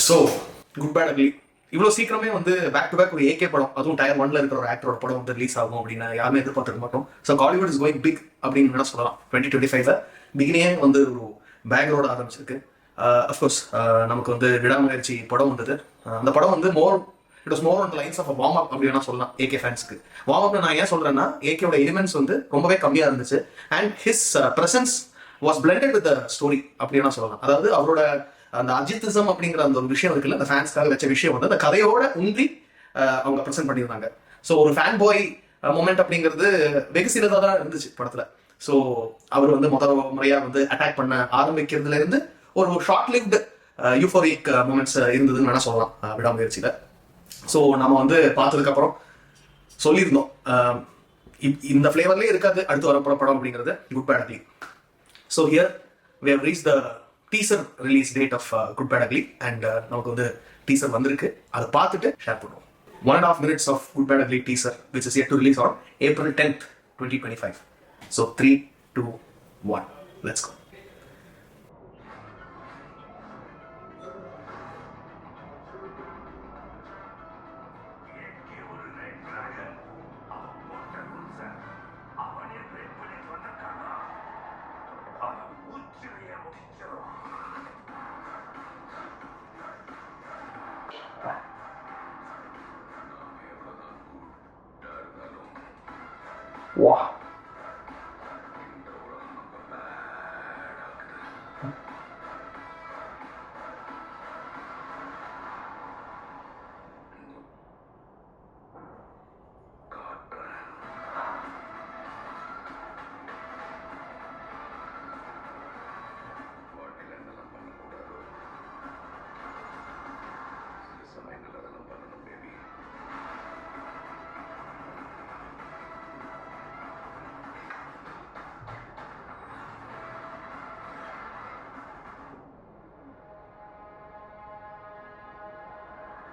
So good bad ugly இவ்வளோ சீக்கிரமே வந்து பேக் டு பேக் ஒரு ஏகே படம், அதுவும் டயர் 1ல இருக்கிற ஒரு ஆக்டரோட படம் வந்து ரிலீஸ் ஆகும் அப்படின்னு யாருமே எதிர்பார்த்துருக்க மாட்டோம். So Kollywood is going big அப்படின்னு வேணா சொல்லலாம். 2025 பிகினே வந்து ஒரு பேங்கரோட ஆரம்பிச்சிருக்கு. அஃப்கோர்ஸ் நமக்கு வந்து விடாமுயற்சி படம் வந்தது. அந்த படம் வந்து it was more on the lines of warm up அப்படின்னு சொல்லலாம் ஏகே ஃபேன்ஸ்க்கு. வார்ம் அப் நான் ஏன் சொல்றேன்னா, ஏகேயோட எலிமெண்ட்ஸ் வந்து ரொம்பவே கம்மியாக இருந்துச்சு. And his presence was blended with the story அப்படின்னு சொல்லலாம். அதாவது அவரோட அந்த அஜித்திசம் அப்படிங்கிற அந்த ஒரு விஷயம் இருக்குல்ல, அந்த ஃபேன்ஸ்க்காக வச்ச விஷயம் வந்து அந்த கதையோட ஊன்றி அவங்க ப்ரெசென்ட் பண்ணியிருந்தாங்க. ஸோ ஒரு ஃபேன் பாய் மொமெண்ட் அப்படிங்கிறது வெகு சிலதாக தான் இருந்துச்சு படத்துல. ஸோ அவர் வந்து முதல் முறையா வந்து அட்டாக் பண்ண ஆரம்பிக்கிறதுல இருந்து ஒரு ஷார்ட் லிவ்டு யூஃபோரிக் மூமெண்ட்ஸ் இருந்ததுன்னு வேணா சொல்லலாம் விடாமுயற்சியில. ஸோ நம்ம வந்து பார்த்ததுக்கு அப்புறம் சொல்லியிருந்தோம் இந்த ஃபிளேவர்லேயே இருக்காது அடுத்து வரப்போற படம் அப்படிங்கிறது good bad ugly. So here we have reached the teaser release date of Good Bad Ugly and நமக்கு வந்து டீசர் வந்திருக்கு. அதை பார்த்துட்டு ஷேர் பண்ணுவோம். 1.5 minutes of Good Bad Ugly teaser which is yet to release on April 10th 2025. So 3, 2, 1, let's go. Wow.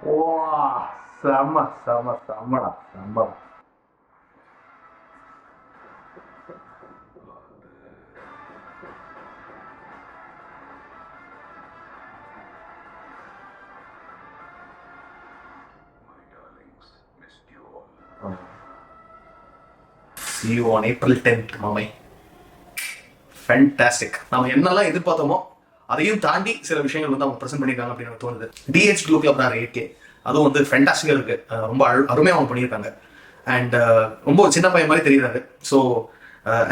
Wah, sama lah. See you on April 10th, மாமை. Fantastic. நம்ம என்னெல்லாம் எதிர்பார்த்தோமோ அதையும் தாண்டி சில விஷயங்கள் வந்து அவங்க ப்ரெசென்ட் பண்ணியிருக்காங்க அப்படின்னு தோணுது. டிஹெச் க்ளூ கிளப் தான் ஏகே, அதுவும் வந்து ஃபேண்டாஸ்டிக்காக இருக்கு. ரொம்ப அருமையாக அவங்க பண்ணியிருக்காங்க. அண்ட் ரொம்ப ஒரு சின்ன பையன் மாதிரி தெரியுறாரு. So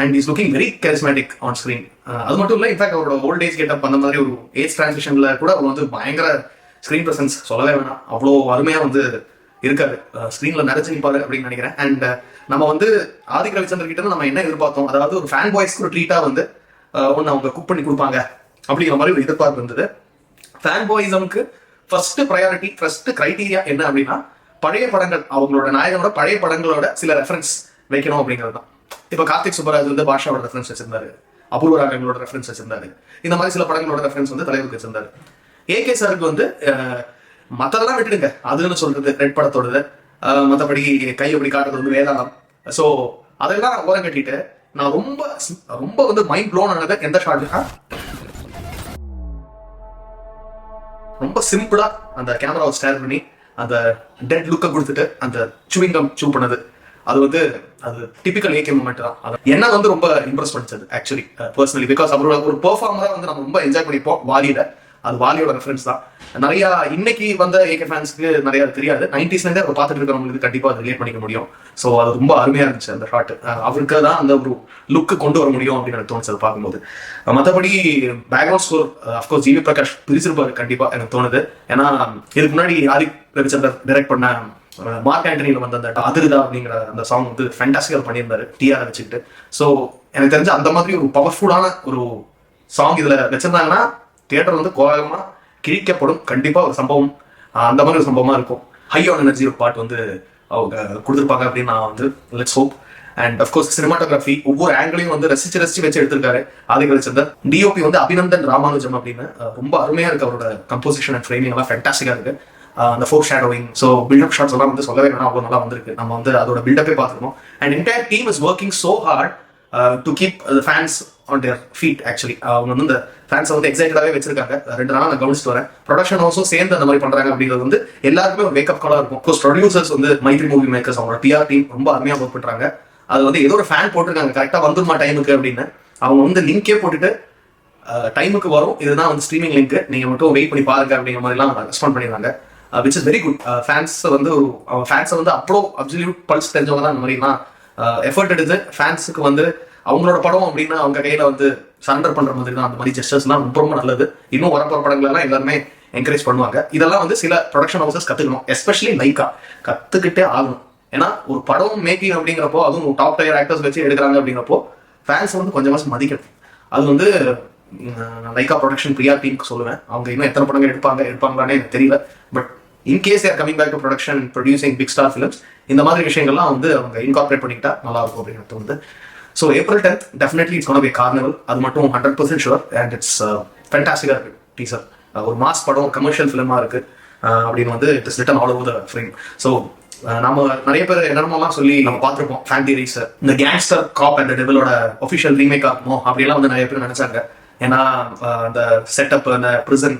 and is looking very charismatic on screen. அது மட்டும் இல்லை, இன்ஃபேக்ட் அவரோட ஓல்ட் ஏஜ் கெட்டப் அந்த மாதிரி ஒரு ஏஜ் டிரான்சிஷன்ல கூட அவர் வந்து பயங்கர ஸ்க்ரீன் ப்ரெசன்ஸ் சொல்லவே வேணாம். அவ்வளோ அருமையாக வந்து இருக்காரு. ஸ்க்ரீன்ல நிறைச்சு நிற்பாரு அப்படின்னு நினைக்கிறேன். அண்ட் நம்ம வந்து ஆதிக் ரவிச்சந்திரன் கிட்ட நம்ம என்ன எதிர்பார்த்தோம், அதாவது ஒரு ஃபேன் பாய்ஸ்க்கு ஒரு ட்ரீட்டா வந்து ஒன்று அவங்க குக் பண்ணி கொடுப்பாங்க அப்படிங்கிற மாதிரி ஒரு எதிர்பார்ப்பு இருந்தது. ஃபேன் பாய்ஸமுக்கு ஃபர்ஸ்ட் ப்ரையாரிட்டி, ஃபர்ஸ்ட் கிரைட்டீரியா என்ன அப்படின்னா, பழைய படங்கள், அவங்களோட நாயகனோட பழைய படங்களோட சில ரெஃபரன்ஸ் வைக்கணும் அப்படிங்கிறது தான். இப்போ கார்த்திக் சுப்பராஜ் வந்து பாஷாவோட ரெஃபரன்ஸ் வச்சிருந்தாரு, அபூர்வ ராகங்களோட ரெஃபரன்ஸ் வச்சிருந்தாரு. இந்த மாதிரி சில படங்களோட ரெஃபரன்ஸ் வந்து தலைவருக்கு வச்சிருந்தாரு. ஏகே சாருக்கு வந்து மற்றதெல்லாம் விட்டுடுங்க, அதுன்னு சொல்றது ரெட் படத்தோடது, மற்றபடி கை அப்படி காட்டுறது வந்து வேதாளம். ஸோ அதெல்லாம் ஓரம் கட்டிட்டு நான் ரொம்ப ரொம்ப வந்து மைண்ட் ப்ளோன் ஆனது எந்த ஷாட்னா, ரொம்ப சிம்பிளா அந்த கேமராவை ஸ்டேர் பண்ணி அந்த டெட் லுக்கை கொடுத்துட்டு அந்த சூவிங்கம் சூ பண்ணது, அது வந்து அது டிபிக்கல் ஏகே மூமெண்ட் தான். அது என்ன வந்து ரொம்ப இம்ப்ரெஸ் பண்ணிச்சது ஆக்சுவலி பர்சனலி. பிகாஸ் அவரோட ஒரு பெர்ஃபார்மரா வந்து நம்ம ரொம்ப என்ஜாய் பண்ணிப்போம் வாலியில. அது வாலியோட ரெஃபரன்ஸ் தான். நிறைய இன்னைக்கு வந்த ஏகே ஃபேன்ஸ்க்கு நிறைய தெரியாது. 90s அவர் பார்த்துட்டு இருக்கிறவங்களுக்கு கண்டிப்பா அதை ரிலேட் பண்ணிக்க முடியும். ஸோ அது ரொம்ப அருமையா இருந்துச்சு அந்த ஷாட். அவருக்கு தான் அந்த ஒரு லுக்கு கொண்டு வர முடியும் அப்படின்னு எனக்கு தோணுச்சு அதை பார்க்கும்போது. மற்றபடி background score of course GV Prakash பிரிச்சிருப்பாரு கண்டிப்பா எனக்கு தோணுது. ஏன்னா இதுக்கு முன்னாடி ஆதிக் ரவிச்சந்தர் டைரக்ட் பண்ண மார்க் ஆண்டனியில வந்து அந்த அதிருதா அப்படிங்கிற அந்த சாங் வந்து ஃபேண்டாஸ்டிக்கா பண்ணியிருந்தாரு டிஆர் வச்சுக்கிட்டு. ஸோ எனக்கு தெரிஞ்ச அந்த மாதிரி ஒரு பவர்ஃபுல்லான ஒரு சாங் இதுல வச்சிருந்தாங்கன்னா தியேட்டர் வந்து கோலமா கிழிக்கப்படும் கண்டிப்பா ஒரு சம்பவம். அந்த மாதிரி ஒரு சம்பவமா இருக்கும். ஹை ஆன் எனர்ஜி ஒரு பாட்டு வந்து அவங்க கொடுத்துருப்பாங்க அப்படின்னு நான் வந்து let's hope. And of course cinematography ஒவ்வொரு ஆங்கிளையும் வந்து ரசிச்சு வச்சு எடுத்திருக்காரு ஆதிக் ரவிச்சந்தர். டிஓபி வந்து அபிநந்தன் ராமானுஜம் அப்படின்னு ரொம்ப அருமையா இருக்கு. அவரோட கம்போசிஷன் அண்ட் ஃப்ரேமிங் எல்லாம் ஃபேண்டாஸ்டிக்கா இருக்கு. அந்த foreshadowing, so buildup shots எல்லாம் வந்து சொல்லவே வேணாம், அவ்வளோ நல்லா வந்திருக்கு. நம்ம வந்து அதோட பில்டப்பே பார்த்துருக்கோம். And entire team is working so hard to keep the fans on their feet. Actually அவங்க வந்து இந்த ஃபேன்ஸை வந்து எக்ஸைட்டடாகவே வச்சிருக்காங்க. 2 நாள் நான் கவனிச்சுட்டு வரேன். ப்ரொடக்ஷன் ஹவுஸும் சேர்ந்து அந்த மாதிரி பண்றாங்க அப்படிங்கிறது வந்து எல்லாருக்குமே ஒரு வேக்கப் காலா இருக்கும். ப்ரொடியூசர்ஸ் வந்து மைத்ரி மூவி மேக்கர்ஸ் அவங்களோட பிஆர் டீம் ரொம்ப அருமையா ஒர்க் பண்றாங்க. அது வந்து ஏதோ ஒரு ஃபேன் போட்டிருக்காங்க கரெக்டா வந்துருமா டைமுக்கு அப்படின்னு. அவங்க வந்து லிங்கே போட்டுட்டு டைமுக்கு வரும், இதுதான் வந்து ஸ்ட்ரீமிங் லிங்க், நீங்க மட்டும் வெயிட் பண்ணி பாருங்க அப்படிங்கிற மாதிரிலாம் ரெஸ்பாண்ட் பண்ணிடுறாங்க. Which is very good. ஃபேன்ஸை வந்து அவ்வளோ அப்சல்யூட் பல்ஸ் தெரிஞ்சவங்க தான் இந்த மாதிரிலாம் எஃபர்ட் எடுத்து ஃபேன்ஸுக்கு வந்து அவங்களோட படம் அப்படின்னு அவங்க கையில வந்து சரண்டர் பண்ற மாதிரி தான் அந்த மாதிரி ஜெஸ்டர்ஸ்லாம் ரொம்ப ரொம்ப நல்லது. இன்னும் வரப்போற படங்களெல்லாம் எல்லாருமே என்கரேஜ் பண்ணுவாங்க. இதெல்லாம் வந்து சில ப்ரொடக்ஷன் ஹவுசஸ் கத்துக்கணும், எஸ்பெஷலி லைக்கா கத்துக்கிட்டே ஆகணும். ஏன்னா ஒரு படம் மேக்கிங் அப்படிங்கிறப்போ, அதுவும் டாப் டயர் ஆக்டர்ஸ் வச்சு எடுக்கிறாங்க அப்படிங்கிறப்போ ஃபேன்ஸ் வந்து கொஞ்சமாச்சும் மதிக்கணும். அது வந்து லைக்கா ப்ரொடக்ஷன் பிஆர் டீமுக்கு சொல்லுவேன். அவங்க இன்னும் எத்தனை படங்கள் எடுப்பாங்களானே எனக்கு தெரியல. But in case they're coming back to production producing big star films, இந்த மாதிரி விஷயங்கள்லாம் வந்து அவங்க இன்கார்பரேட் பண்ணிக்கிட்டா நல்லா இருக்கும் அப்படின்னு வந்து. So April 10th definitely it's gonna be carnival. அது மட்டும் 100% ஷுர். அண்ட் இட்ஸ் ஃபேண்டாஸ்டிக்காக இருக்கு டீசர். ஒரு மாஸ் படம், கமர்ஷியல் ஃபிலிமாக இருக்கு அப்படின்னு வந்து it is written all over the frame. So நம்ம நிறைய பேர் என்னென்னலாம் சொல்லி நம்ம பார்த்துருப்போம் ஃபேன் தியரிஸ். இந்த கேங்ஸ்டர் காப் அண்ட் டெவிலோட ஒஃபிஷியல் ரீமேக் ஆகுமோ அப்படிலாம் வந்து நிறைய பேர் நினைச்சாங்க. ஏன்னா அந்த செட்டப், அந்த பிரிசன்,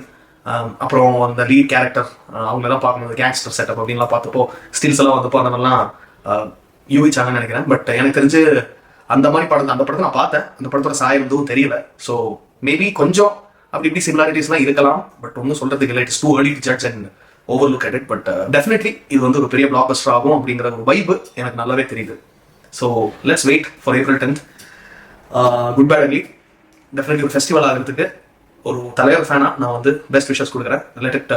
அப்புறம் அந்த லீட் கேரக்டர் அவங்களெல்லாம் பார்க்கணும், கேங்ஸ்டர் செட்டப் அப்படின்லாம் பார்த்தப்போ ஸ்டில்ஸ் எல்லாம் வந்தப்போ அந்த மாதிரிலாம் யூகிச்சாங்கன்னு நினைக்கிறேன். பட் எனக்கு தெரிஞ்சு அந்த படத்தை நான் பார்த்தேன். அந்த படத்தோட சாயம் எதுவும் தெரியல. ஸோ மேபி கொஞ்சம் அப்படி இப்படி சிமிலாரிட்டிஸ்லாம் இருக்கலாம். பட் ஒன்றும் சொல்றதுக்கு இல்லை. It's too early to judge and overlook at it. But definitely இது வந்து ஒரு பெரிய பிளாக் பஸ்டர் ஆகும் அப்படிங்கிற ஒரு வைப்பு எனக்கு நல்லாவே தெரியுது. So let's wait for April 10th. Good bad ugly definitely ஒரு ஃபெஸ்டிவல் ஆகிறதுக்கு ஒரு தலைவர் ஃபேனா நான் வந்து பெஸ்ட் விஷஸ் கொடுக்குறேன். Let it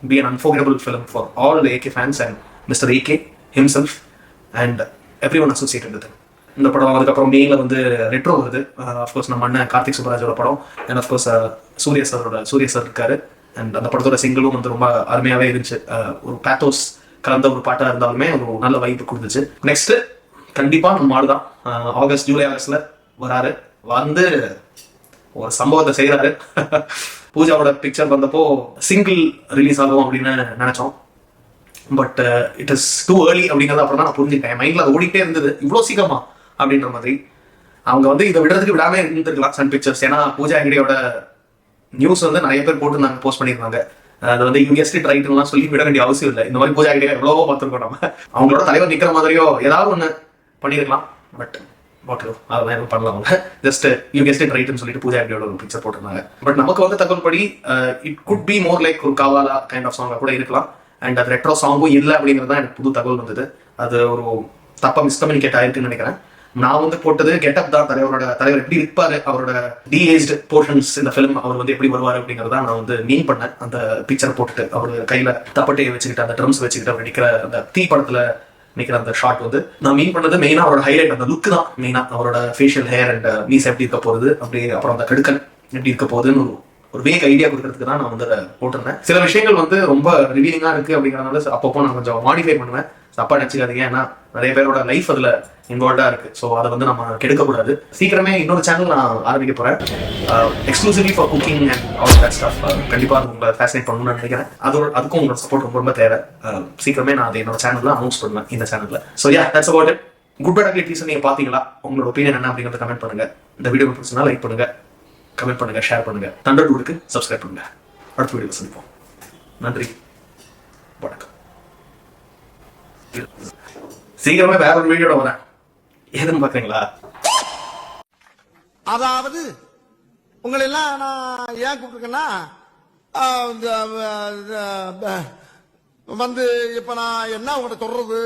be an unforgettable film for all the AK fans and Mr. AK himself and everyone associated with him. இந்த படம் அதுக்கப்புறம் மெயினில் வந்து ரெட்ரோ வருது. அஃப்கோர்ஸ் நம்ம அண்ணன் கார்த்திக் சுப்பராஜோட படம். அண்ட் அஃப்கோர்ஸ் சூர்யா சார் இருக்காரு. அண்ட் அந்த படத்தோட சிங்கிளும் வந்து ரொம்ப அருமையாகவே இருந்துச்சு. ஒரு பேத்தோஸ் கலந்த ஒரு பாட்டாக இருந்தாலுமே ஒரு நல்ல வைப்பு கொடுத்துச்சு. நெக்ஸ்ட் கண்டிப்பாக நம்ம மாடு தான். ஜூலை ஆகஸ்ட்ல வராரு. வந்து ஒரு சம்பவத்தை செய்யறாரு. பூஜாவோட பிக்சர் வந்தப்போ சிங்கிள் ரிலீஸ் ஆகும் அப்படின்னு நினைச்சோம். But it is too early அப்படிங்கிறது அப்புறம் தான் நான் புரிஞ்சுக்கிட்டேன். மைண்ட்ல அது ஓடிட்டே இருந்தது, இவ்வளோ சீக்கிரமா அப்படின்ற மாதிரி. அவங்க வந்து இதை விடுறதுக்கு விடாம இருந்திருக்கலாம் சன் பிக்சர்ஸ். ஏன்னா பூஜா ஹெக்டேயோட நியூஸ் வந்து நிறைய பேர் போட்டுருந்தாங்க, போஸ்ட் பண்ணியிருந்தாங்க. அது வந்து யூ கெஸ்ட் இட் ரைட்லாம் சொல்லி விட வேண்டிய அவசியம் இல்லை. இந்த மாதிரி பூஜா ஹெக்டே எவ்வளவோ பார்த்துருக்கோம் நம்ம. அவங்களோட தலைவர் நிற்கிற மாதிரியோ ஏதாவது ஒன்று பண்ணியிருக்கலாம். பட் அதெல்லாம் எதுவும் பண்ணலாம். அவங்க ஜஸ்ட் யூ கெஸ்ட் இட் ரைட்னு சொல்லிட்டு பூஜா ஹெக்டேயோட ஒரு பிக்சர் போட்டிருந்தாங்க. பட் நமக்கு வந்து தகவல் படி it could be more like ஒரு காவாலா கைண்ட் ஆஃப் சாங்கா கூட இருக்கலாம். அண்ட் அது ரெட்ரோ சாங்கும் இல்லை அப்படிங்கிறது தான் எனக்கு புது தகவல் வந்தது. அது ஒரு தப்பா மிஸ்கம்யூனிகேட் ஆயிருக்குன்னு நினைக்கிறேன். நான் வந்து போட்டது கெட்டப் தான். தலைவர் எப்படி இருப்பாரு, அவரோட டிஏஜ்டு போர்ஷன்ஸ் இந்த ஃபிலிம், அவர் வந்து எப்படி வருவாரு அப்படிங்கறத நான் வந்து மீன் பண்ணேன். அந்த பிக்சர் போட்டுட்டு அவர் கையில தப்பட்டையை வச்சுக்கிட்டு அந்த ட்ரம்ஸ் வச்சுக்கிட்டு அவர் நிக்கிற அந்த தீ படத்துல நிக்கிற அந்த ஷாட் வந்து நான் மீன் பண்ணது மெயினா அவரோட ஹைலைட் அந்த லுக் தான். மெயினா அவரோட ஃபேஷியல் ஹேர் அண்ட் மீஸ் எப்படி இருக்க போகுது, அப்படி அப்புறம் அந்த கடுக்கன் எப்படி இருக்க போகுதுன்னு ஒரு வேக் ஐடியா கொடுக்கறதுக்கு தான் நான் வந்து அதை போட்டிருந்தேன். சில விஷயங்கள் வந்து ரொம்ப ரிவீலிங்கா இருக்கு அப்படிங்கிறதுனால அப்பப்போ நான் கொஞ்சம் மாடிஃபை பண்ணுவேன். தப்பா நினைச்சுக்காதீங்க. ஏன்னா நிறைய பேரோட லைஃப் அதுல இன்வால்வ்டா இருக்கு. ஸோ அதை வந்து நம்ம கெடுக்கக்கூடாது. சீக்கிரமே இன்னொரு சேனல் நான் ஆரம்பிக்க போறேன், exclusively for cooking and all that stuff. கண்டிப்பா அது உங்களை ஃபேசினேட் பண்ணணும்னு நினைக்கிறேன். அதுக்கும் உங்களோட சப்போர்ட் ரொம்ப ரொம்ப தேவை. சீக்கிரமே நான் அதை என்னோட சேனல்ல அனௌன்ஸ் பண்ணுவேன், இந்த சேனல்ல. So yeah, that's about it. Good bad ugly teaser நீங்க பாத்தீங்களா? உங்களோட ஒப்பீனியன் என்ன அப்படிங்கறத கமெண்ட் பண்ணுங்க. இந்த வீடியோ பிடிச்சிருந்தா லைக் பண்ணுங்க, கமெண்ட் பண்ணுங்க, ஷேர் பண்ணுங்க. தண்டர் டூடுக்கு சப்ஸ்கிரைப் பண்ணுங்க. அடுத்த வீடியோவில் சந்திப்போம். நன்றி, வணக்கம். சீக்கிரமே வேற ஒரு வீடியோட வரேன். ஏதுன்னு பாக்குறீங்களா? அதாவது உங்களை எல்லாம் நான் ஏன் கூப்பிட்டுருக்கேன்னா, வந்து இப்ப நான் என்ன உங்கள்கிட்ட சொல்றது,